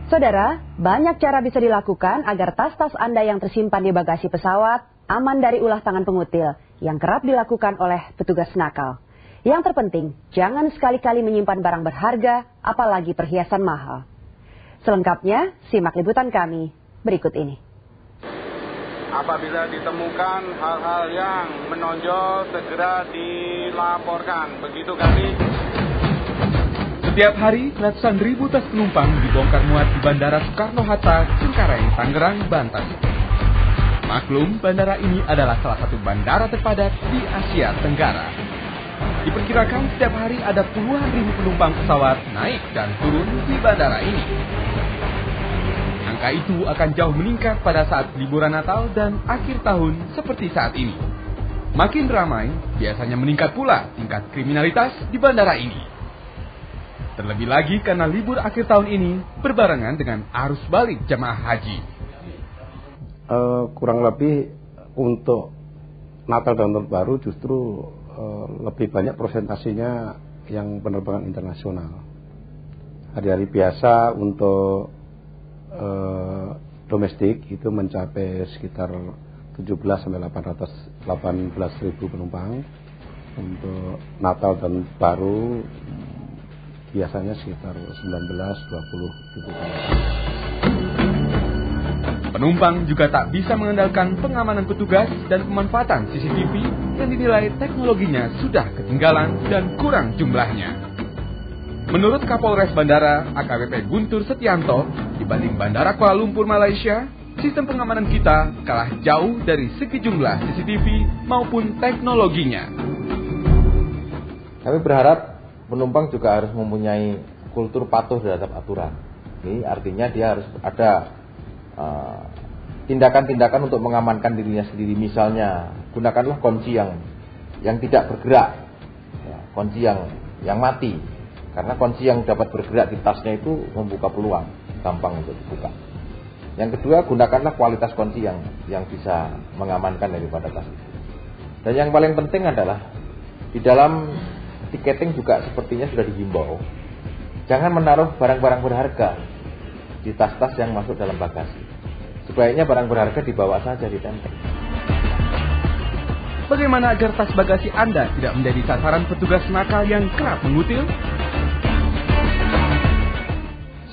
Saudara, banyak cara bisa dilakukan agar tas-tas Anda yang tersimpan di bagasi pesawat aman dari ulah tangan pengutil yang kerap dilakukan oleh petugas nakal. Yang terpenting, jangan sekali-kali menyimpan barang berharga, apalagi perhiasan mahal. Selengkapnya, simak liputan kami berikut ini. Apabila ditemukan hal-hal yang menonjol, segera dilaporkan. Begitu kami. Setiap hari, ratusan ribu tas penumpang dibongkar muat di Bandara Soekarno-Hatta, Cengkareng, Tangerang, Banten. Maklum, bandara ini adalah salah satu bandara terpadat di Asia Tenggara. Diperkirakan setiap hari ada puluhan ribu penumpang pesawat naik dan turun di bandara ini. Angka itu akan jauh meningkat pada saat liburan Natal dan akhir tahun seperti saat ini. Makin ramai, biasanya meningkat pula tingkat kriminalitas di bandara ini. Terlebih lagi karena libur akhir tahun ini berbarengan dengan arus balik jemaah haji. Kurang lebih untuk Natal dan Tahun Baru justru lebih banyak presentasinya yang penerbangan internasional. Hari-hari biasa untuk domestik itu mencapai sekitar 17 sampai 18 ribu penumpang. Untuk Natal dan Baru biasanya sekitar 19-20 ribu penumpang. Penumpang juga tak bisa mengandalkan pengamanan petugas dan pemanfaatan CCTV yang dinilai teknologinya sudah ketinggalan dan kurang jumlahnya. Menurut Kapolres Bandara AKBP Guntur Setianto, dibanding Bandara Kuala Lumpur Malaysia, sistem pengamanan kita kalah jauh dari segi jumlah CCTV maupun teknologinya. Kami berharap penumpang juga harus mempunyai kultur patuh terhadap aturan. Ini artinya dia harus ada tindakan-tindakan untuk mengamankan dirinya sendiri. Misalnya, gunakanlah kunci yang tidak bergerak, ya, kunci yang mati. Karena kunci yang dapat bergerak di tasnya itu membuka peluang, gampang untuk dibuka. Yang kedua, gunakanlah kualitas kunci yang bisa mengamankan daripada tas itu. Dan yang paling penting adalah di dalam tiketing juga sepertinya sudah dihimbau, jangan menaruh barang-barang berharga di tas-tas yang masuk dalam bagasi. Sebaiknya barang berharga dibawa saja, ditempel. Bagaimana agar tas bagasi Anda tidak menjadi sasaran petugas nakal yang kerap mengutil?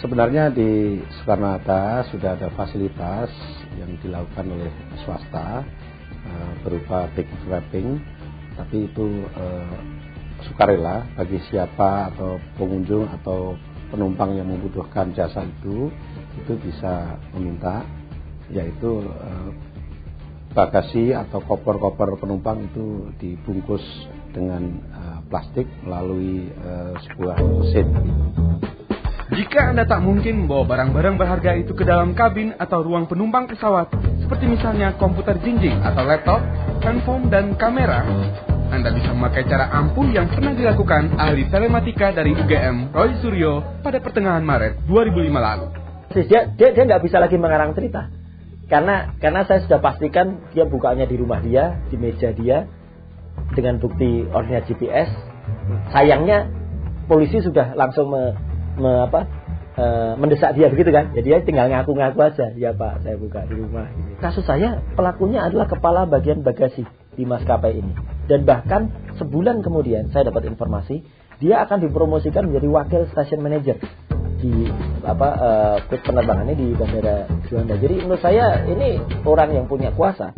Sebenarnya di Soekarno-Hatta sudah ada fasilitas yang dilakukan oleh swasta berupa bag wrapping, tapi itu sukarela bagi siapa atau pengunjung atau penumpang yang membutuhkan jasa itu bisa meminta, yaitu bagasi atau koper-koper penumpang itu dibungkus dengan plastik melalui sebuah mesin. Jika Anda tak mungkin membawa barang-barang berharga itu ke dalam kabin atau ruang penumpang pesawat, seperti misalnya komputer jinjing atau laptop, handphone dan kamera, Anda bisa memakai cara ampuh yang pernah dilakukan ahli telematika dari UGM, Roy Suryo, pada pertengahan Maret 2005 lalu. Dia nggak bisa lagi mengarang cerita, karena saya sudah pastikan dia bukanya di rumah dia, di meja dia, dengan bukti ordinat GPS. Sayangnya polisi sudah langsung mendesak dia begitu kan, jadi dia tinggal ngaku-ngaku aja, ya Pak, saya buka di rumah. Kasus saya, pelakunya adalah kepala bagian bagasi di maskapai ini. Dan bahkan sebulan kemudian saya dapat informasi dia akan dipromosikan menjadi wakil station manager di penerbangannya di Bandara Juanda. Jadi menurut saya ini orang yang punya kuasa.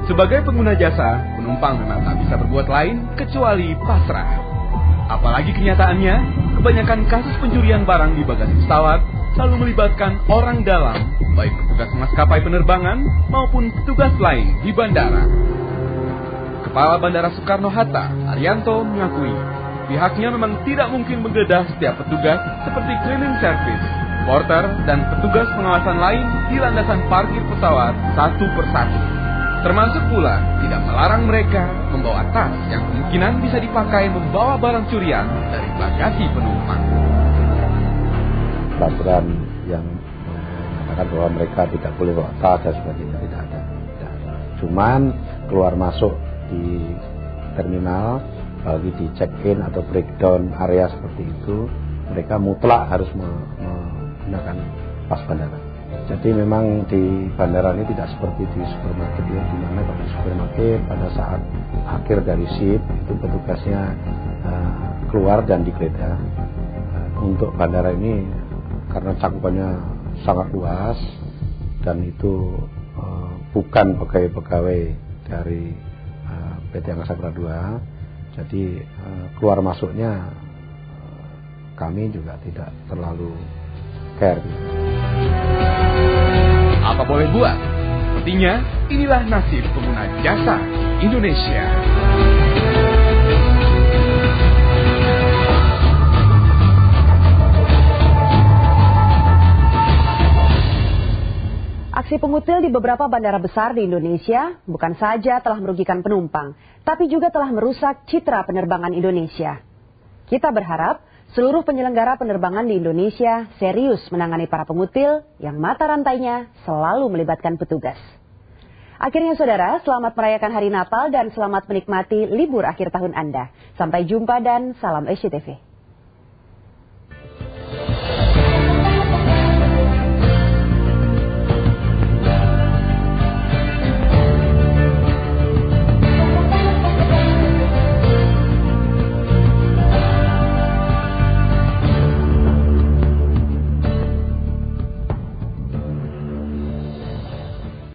Sebagai pengguna jasa, penumpang memang tak bisa berbuat lain kecuali pasrah. Apalagi kenyataannya, kebanyakan kasus pencurian barang di bagasi pesawat selalu melibatkan orang dalam, baik petugas maskapai penerbangan maupun petugas lain di bandara. Kepala Bandara Soekarno-Hatta, Arianto, mengakui pihaknya memang tidak mungkin menggeledah setiap petugas seperti cleaning service, porter, dan petugas pengawasan lain di landasan parkir pesawat satu persatu. Termasuk pula tidak melarang mereka membawa tas yang kemungkinan bisa dipakai membawa barang curian dari bagasi penumpang. Peraturan yang mengatakan bahwa mereka tidak boleh bawa tas dan sebagainya tidak ada. Cuman keluar masuk di terminal, bagi di check-in atau breakdown area seperti itu, mereka mutlak harus menggunakan pas bandara. Jadi memang di bandara ini tidak seperti di supermarket ya, di mana kalau di supermarket pada saat akhir dari shift itu petugasnya keluar dan digeledah. Untuk bandara ini karena cakupannya sangat luas dan itu bukan pegawai-pegawai dari PT Angkasa Pura II, jadi keluar masuknya kami juga tidak terlalu care. Apa boleh buat? Sepertinya inilah nasib pengguna jasa Indonesia. Aksi pengutil di beberapa bandara besar di Indonesia bukan saja telah merugikan penumpang, tapi juga telah merusak citra penerbangan Indonesia. Kita berharap seluruh penyelenggara penerbangan di Indonesia serius menangani para pengutil yang mata rantainya selalu melibatkan petugas. Akhirnya saudara, selamat merayakan Hari Natal dan selamat menikmati libur akhir tahun Anda. Sampai jumpa dan salam SCTV.